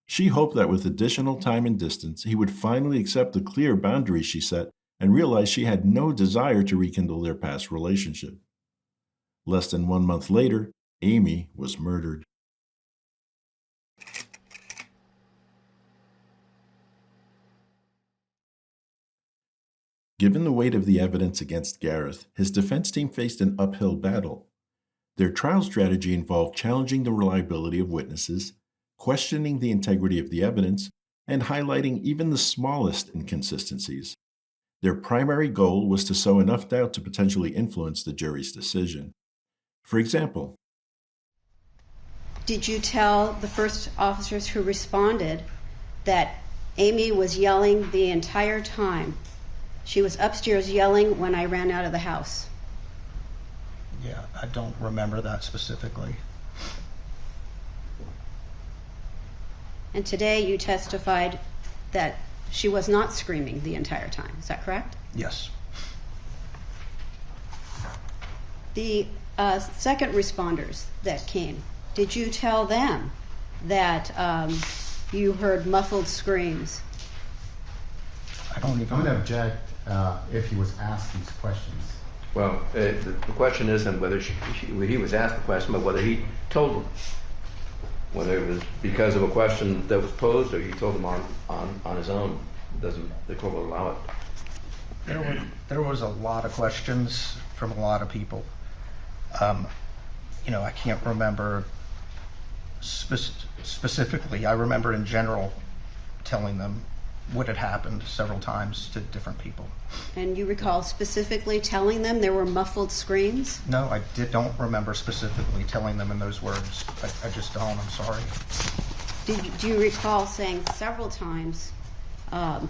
She hoped that with additional time and distance, he would finally accept the clear boundaries she set and realize she had no desire to rekindle their past relationship. Less than 1 month later, Amy was murdered. Given the weight of the evidence against Gareth, his defense team faced an uphill battle. Their trial strategy involved challenging the reliability of witnesses, questioning the integrity of the evidence, and highlighting even the smallest inconsistencies. Their primary goal was to sow enough doubt to potentially influence the jury's decision. For example, did you tell the first officers who responded that Amy was yelling the entire time? She was upstairs yelling when I ran out of the house. Yeah, I don't remember that specifically. And today you testified that she was not screaming the entire time. Is that correct? Yes. The second responders that came, did you tell them that you heard muffled screams? I don't even. I'm going to object if he was asked these questions. Well, the question isn't whether he was asked the question, but whether he told them. Whether it was because of a question that was posed or he told them on his own. The court will allow it. There was a lot of questions from a lot of people. I can't remember specifically. I remember in general telling them what had happened several times to different people. And you recall specifically telling them there were muffled screams? No, I don't remember specifically telling them in those words. I just don't. I'm sorry. Do you recall saying several times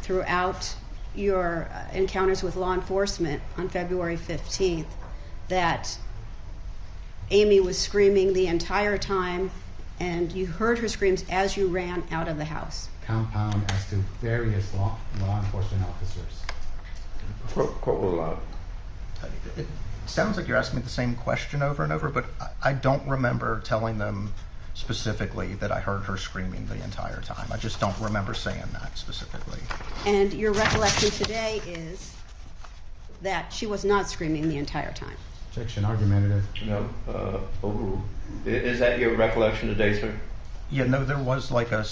throughout your encounters with law enforcement on February 15th that Amy was screaming the entire time and you heard her screams as you ran out of the house? Compound as to various law enforcement officers. Court will allow it. It sounds like you're asking me the same question over and over, but I don't remember telling them specifically that I heard her screaming the entire time. I just don't remember saying that specifically. And your recollection today is that she was not screaming the entire time? Objection, argumentative. No, overruled. Is that your recollection today, sir? Yeah, no, there was like a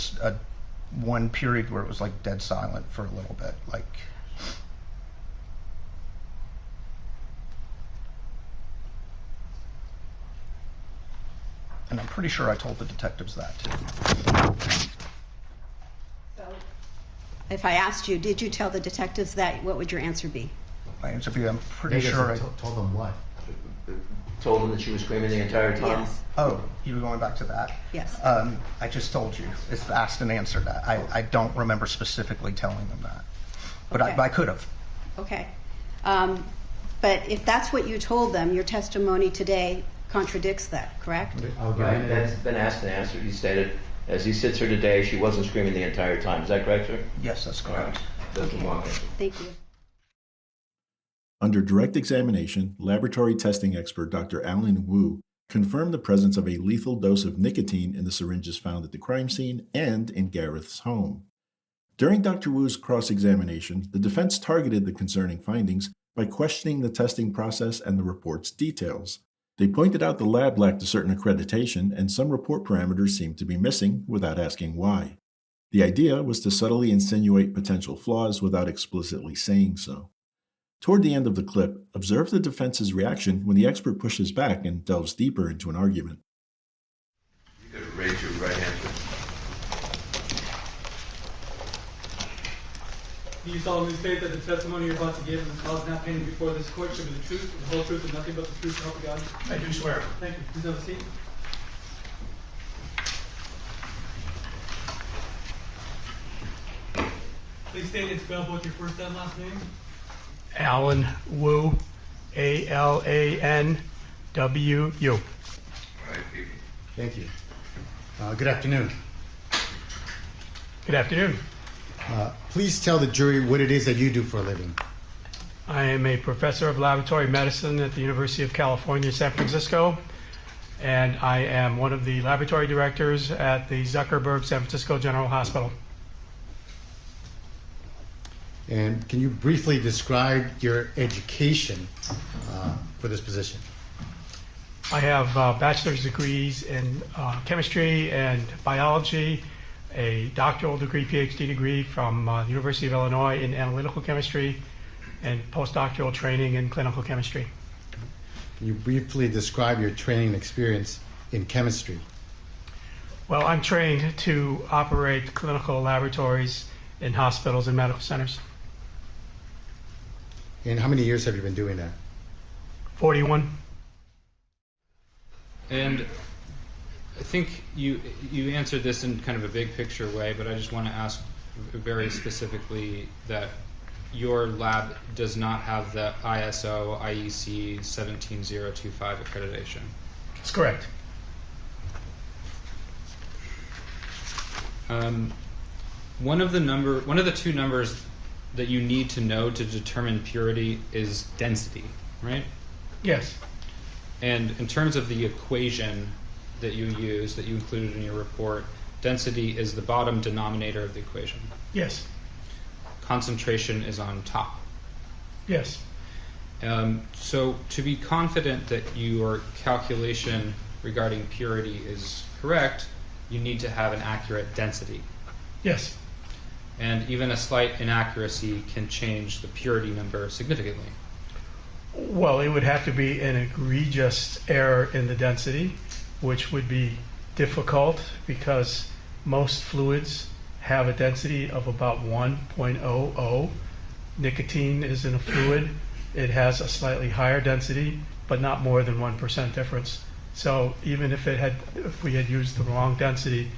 one period where it was like dead silent for a little bit, like. And I'm pretty sure I told the detectives that too. So, if I asked you, did you tell the detectives that, what would your answer be? My answer would be, I'm pretty sure I told them what? Told them that she was screaming the entire time? Yes. Oh, you were going back to that? Yes. I just told you. It's asked and answered that. I don't remember specifically telling them that. But Okay. I could have. Okay. But if that's what you told them, your testimony today contradicts that, correct? Right, that's been asked and answered. He stated, as he sits here today, she wasn't screaming the entire time. Is that correct, sir? Yes, that's correct. That's the wrong answer. Thank you. Under direct examination, laboratory testing expert Dr. Alan Wu confirmed the presence of a lethal dose of nicotine in the syringes found at the crime scene and in Gareth's home. During Dr. Wu's cross-examination, the defense targeted the concerning findings by questioning the testing process and the report's details. They pointed out the lab lacked a certain accreditation and some report parameters seemed to be missing without asking why. The idea was to subtly insinuate potential flaws without explicitly saying so. Toward the end of the clip, observe the defense's reaction when the expert pushes back and delves deeper into an argument. You could raise your right hand. Do you solemnly state that the testimony you're about to give and the cause now pending before this court should be the truth, the whole truth, and nothing but the truth, so help you God? I do swear. Thank you. Please have a seat. Please state and spell both your first and last name. Alan Wu, ALANWU. Thank you. Good afternoon. Good afternoon. Please tell the jury what it is that you do for a living. I am a professor of laboratory medicine at the University of California, San Francisco, and I am one of the laboratory directors at the Zuckerberg San Francisco General Hospital. And can you briefly describe your education for this position? I have bachelor's degrees in chemistry and biology, a doctoral degree, PhD degree from the University of Illinois in analytical chemistry, and postdoctoral training in clinical chemistry. Can you briefly describe your training experience in chemistry? Well, I'm trained to operate clinical laboratories in hospitals and medical centers. And how many years have you been doing that? 41. And I think you answered this in kind of a big picture way, but I just want to ask very specifically that your lab does not have the ISO IEC 17025 accreditation. That's correct. one of the two numbers that you need to know to determine purity is density, right? Yes. And in terms of the equation that you use, that you included in your report, density is the bottom denominator of the equation. Yes. Concentration is on top. Yes. So to be confident that your calculation regarding purity is correct, you need to have an accurate density. Yes. And even a slight inaccuracy can change the purity number significantly. Well, it would have to be an egregious error in the density, which would be difficult because most fluids have a density of about 1.00. Nicotine is in a fluid. It has a slightly higher density, but not more than 1% difference. So even if we had used the wrong density,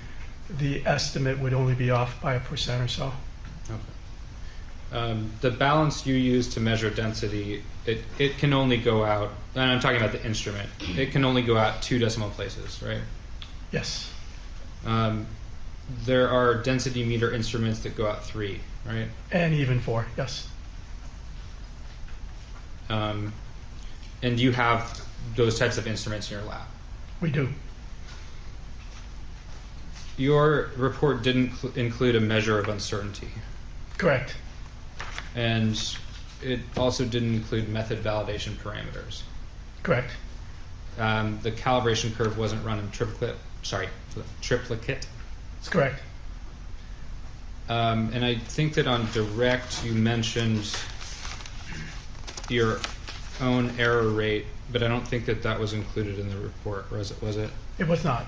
the estimate would only be off by 1% or so. Okay. The balance you use to measure density, it can only go out, and I'm talking about the instrument, it can only go out 2 decimal places, right? Yes. There are density meter instruments that go out 3, right? And even 4, yes. And you have those types of instruments in your lab? We do. Your report didn't include a measure of uncertainty. Correct. And it also didn't include method validation parameters. Correct. The calibration curve wasn't run in triplicate. That's correct. And I think that on direct you mentioned your own error rate, but I don't think that that was included in the report, was it? It was not.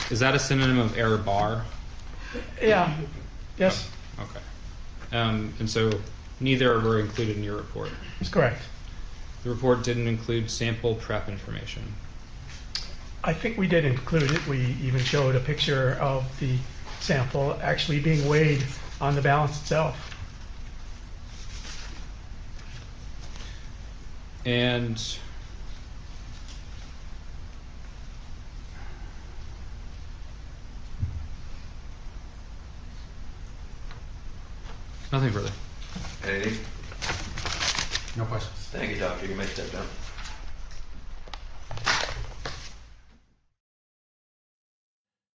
Is that a synonym of error bar? Yeah. Yes. Oh, okay. And so neither were included in your report. That's correct. The report didn't include sample prep information. I think we did include it. We even showed a picture of the sample actually being weighed on the balance itself. And nothing further. Anything? No questions. Thank you, Doctor. You may step down.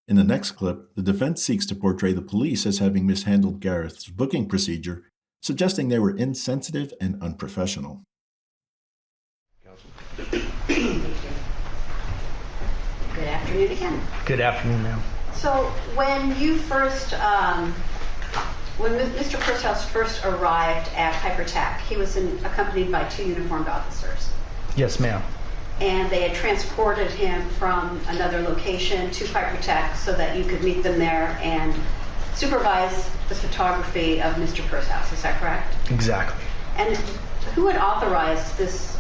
In the next clip, the defense seeks to portray the police as having mishandled Gareth's booking procedure, suggesting they were insensitive and unprofessional. Good afternoon again. Good afternoon, ma'am. So when you first, when Mr. Kurzhaus first arrived at Hypertech, he was accompanied by 2 uniformed officers. Yes, ma'am. And they had transported him from another location to Hypertech so that you could meet them there and supervise the photography of Mr. Kurzhaus. Is that correct? Exactly. And who had authorized this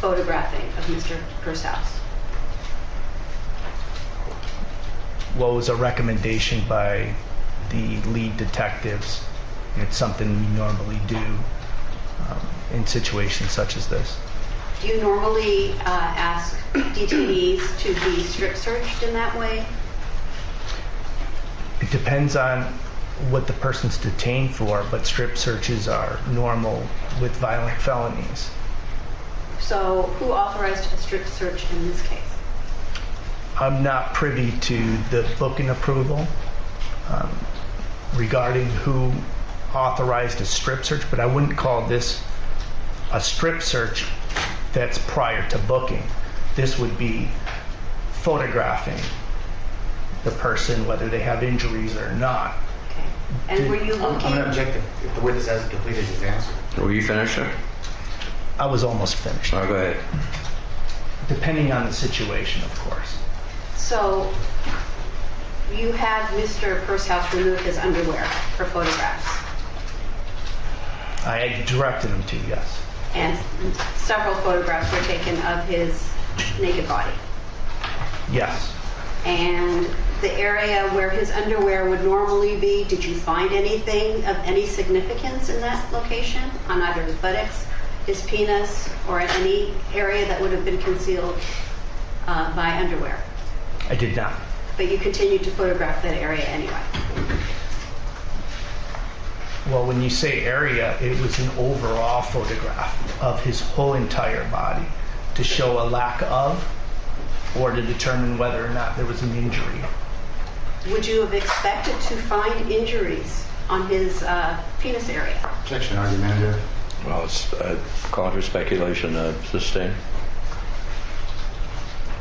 photographing of Mr. Kurzhaus? Well, it was a recommendation by the lead detectives. It's something we normally do in situations such as this. Do you normally ask detainees to be strip searched in that way? It depends on what the person's detained for, but strip searches are normal with violent felonies. So who authorized a strip search in this case? I'm not privy to the booking approval regarding who authorized a strip search, but I wouldn't call this a strip search that's prior to booking. This would be photographing the person, whether they have injuries or not. Okay. And were you I'm looking? going to object if the witness hasn't completed his answer. Were you finished, sir? I was almost finished. All right, go ahead. Depending on the situation, of course. So you had Mr. Kurzhaus remove his underwear for photographs, I directed him to, yes. and several photographs were taken of his naked body. Yes. And the area where his underwear would normally be, did you find anything of any significance in that location? On either his buttocks, his penis, or in any area that would have been concealed by underwear? I did not. But you continued to photograph that area anyway? Well, when you say area, it was an overall photograph of his whole entire body to show a lack of or to determine whether or not there was an injury. Would you have expected to find injuries on his penis area? Objection, argumentative. Well, it's call for speculation, sustained.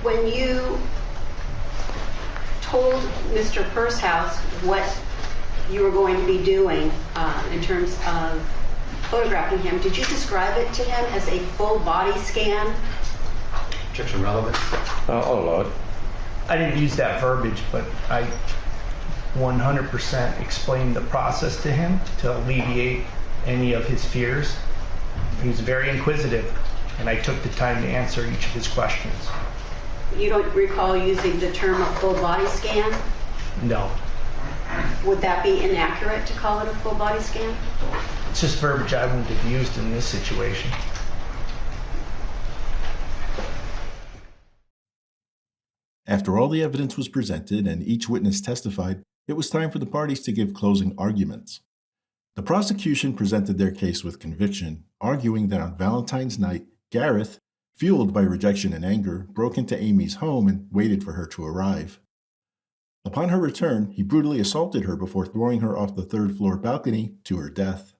When you told Mr. Purshouse what you were going to be doing in terms of photographing him, did you describe it to him as a full body scan? Objection, relevant. Oh, Lord. I didn't use that verbiage, but I 100% explained the process to him to alleviate any of his fears. He was very inquisitive, and I took the time to answer each of his questions. You don't recall using the term a full body scan? No. Would that be inaccurate to call it a full body scan? It's just verbiage I wouldn't have used in this situation. After all the evidence was presented and each witness testified, it was time for the parties to give closing arguments. The prosecution presented their case with conviction, arguing that on Valentine's night, Gareth, fueled by rejection and anger, broke into Amy's home and waited for her to arrive. Upon her return, he brutally assaulted her before throwing her off the third-floor balcony to her death.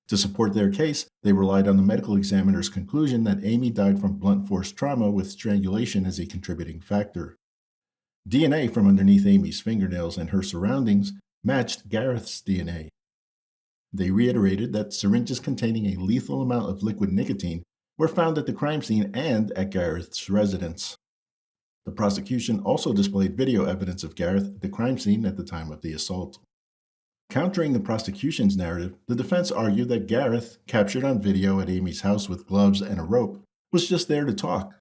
To support their case, they relied on the medical examiner's conclusion that Amy died from blunt force trauma with strangulation as a contributing factor. DNA from underneath Amy's fingernails and her surroundings matched Gareth's DNA. They reiterated that syringes containing a lethal amount of liquid nicotine were found at the crime scene and at Gareth's residence. The prosecution also displayed video evidence of Gareth at the crime scene at the time of the assault. Countering the prosecution's narrative, the defense argued that Gareth, captured on video at Amy's house with gloves and a rope, was just there to talk.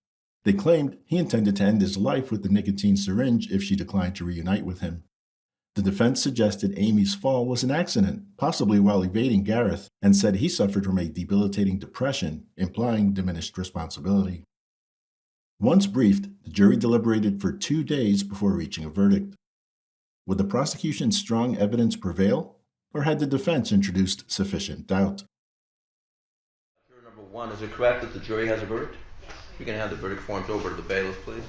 They claimed he intended to end his life with the nicotine syringe if she declined to reunite with him. The defense suggested Amy's fall was an accident, possibly while evading Gareth, and said he suffered from a debilitating depression, implying diminished responsibility. Once briefed, the jury deliberated for 2 days before reaching a verdict. Would the prosecution's strong evidence prevail, or had the defense introduced sufficient doubt? Juror number 1, is it correct that the jury has a verdict? Yes. You can hand the verdict forms over to the bailiff, please.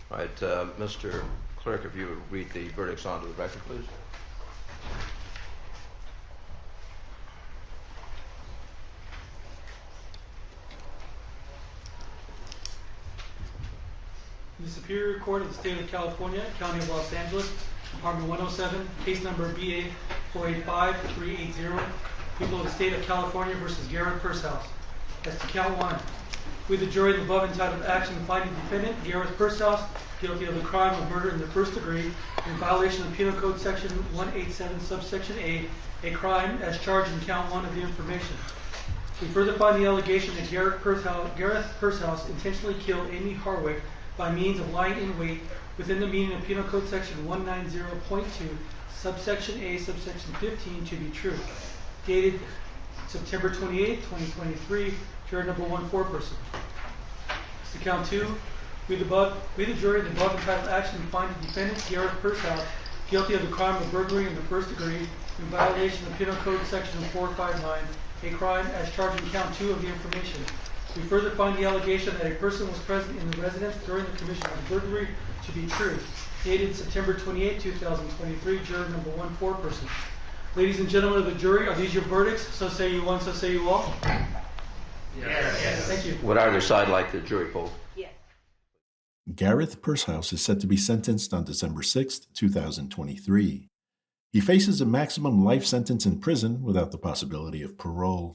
All right, Mr. Clerk, if you would read the verdicts onto the record, please. The Superior Court of the State of California, County of Los Angeles, Department 107, case number BA 485-380, People of the State of California versus Gareth Purshouse. As to count 1, we the jury in the above entitled action finding defendant Gareth Purshouse guilty of the crime of murder in the first degree in violation of Penal Code Section 187 subsection a crime as charged in count 1 of the information. We further find the allegation that Gareth Purshouse intentionally killed Amy Harwick by means of lying in wait within the meaning of Penal Code Section 190.2 subsection a subsection 15 to be true. Dated September 28, 2023, juror number 1 foreperson. To count 2, we the jury in the above entitled action find the defendant Gareth Purshouse guilty of the crime of burglary in the first degree in violation of Penal Code Section 459, a crime as charged in count 2 of the information. We further find the allegation that a person was present in the residence during the commission of the burglary to be true. Dated September 28, 2023, juror number 1 foreperson. Ladies and gentlemen of the jury, are these your verdicts? So say you one, so say you all. Yes. Thank you. Would either side like the jury poll? Yes. Gareth Purshouse is set to be sentenced on December 6, 2023. He faces a maximum life sentence in prison without the possibility of parole.